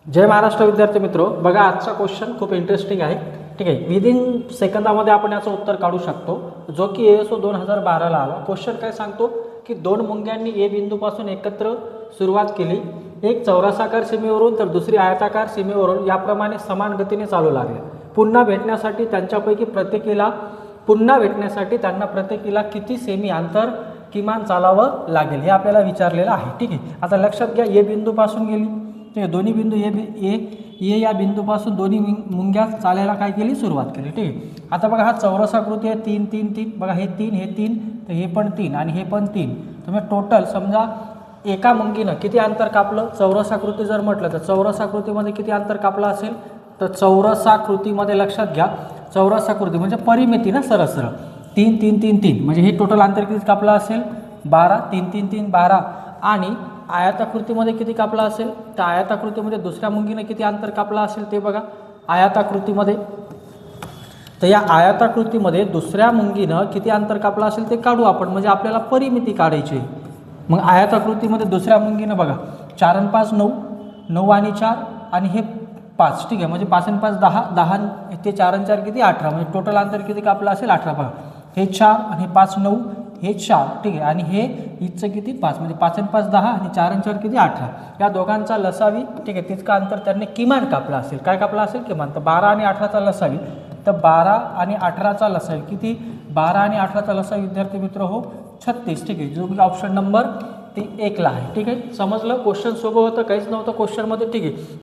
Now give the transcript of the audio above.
जय महाराष्ट्र विद्यार्थी मित्रो, बघा आजचा क्वेश्चन खूप इंटरेस्टिंग आहे. ठीक आहे, विदिन सेकंदामध्ये आपण याचं उत्तर काढू शकतो, जो की ASO 2012ला आला. क्वेश्चन काय सांगतो की दोन मुंग्यांनी ए बिंदूपासून एकत्र सुरुवात केली. एक चौरसाकार सीमेवरून तर दुसरी आयताकार सीमेवरून याप्रमाणे समान गतीने चालू लागले. पुन्हा भेटण्यासाठी त्यांना प्रत्येकीला किती सेमी अंतर किमान चालावं लागेल हे आपल्याला विचारलेलं आहे. ठीक आहे, आता लक्षात घ्या, ए बिंदूपासून गेली. ठीक आहे, दोन्ही बिंदू ए या बिंदूपासून दोन्ही मुंग्या चालायला काय केली, सुरुवात केली. ठीक आहे, आता बघा हा चौरसाकृती आहे, 3 3 3. बघा हे 3 हे 3 तर हे पण 3 आणि हे पण 3. तुम्ही टोटल समजा एका मुंगीनं किती अंतर कापलं. चौरसाकृती जर म्हटलं तर चौरसाकृतीमध्ये किती अंतर कापलं असेल, तर चौरसाकृतीमध्ये लक्षात घ्या, चौरसाकृती म्हणजे परिमिती ना, सरळ 3 3 3 3 म्हणजे हे टोटल अंतर किती कापलं असेल, 12. 3 3 3 12. आणि आयताकृतीमध्ये किती कापला असेल, तर आयताकृतीमध्ये दुसऱ्या मुंगीने किती अंतर कापला असेल ते बघा. आयताकृतीमध्ये तर या आयताकृतीमध्ये दुसऱ्या मुंगीनं किती अंतर कापलं असेल ते काढू आपण, म्हणजे आपल्याला परिमिती काढायची. मग आयताकृतीमध्ये दुसऱ्या मुंगीनं बघा 4 आणि 5 9, 9 आणि 4 आणि हे 5. ठीक आहे, म्हणजे 5 आणि 5 10, 10 ते 4 आणि 4 किती 18, म्हणजे टोटल अंतर किती कापलं असेल 18. बघा हे 4 आणि हे 5 9 हे 4. ठीक आहे, आणि हे इथचं किती 5, म्हणजे 5 आणि 5 10 आणि 4 आणि 4 किती 18. या दोघांचा लसावी. ठीक आहे, तितका अंतर त्यांनी किमान कापला असेल. काय कापला असेल, किमान. तर 12 आणि 18चा लसावी, तर 12 आणि 18चा लसावी किती, 12 आणि 18चा लसावी विद्यार्थी मित्र हो 36. ठीक आहे, जो की ऑप्शन नंबर ते 1ला आहे. ठीक आहे, समजलं. क्वेश्चन सोपं होतं, काहीच नव्हतं क्वेश्चनमध्ये. ठीक आहे.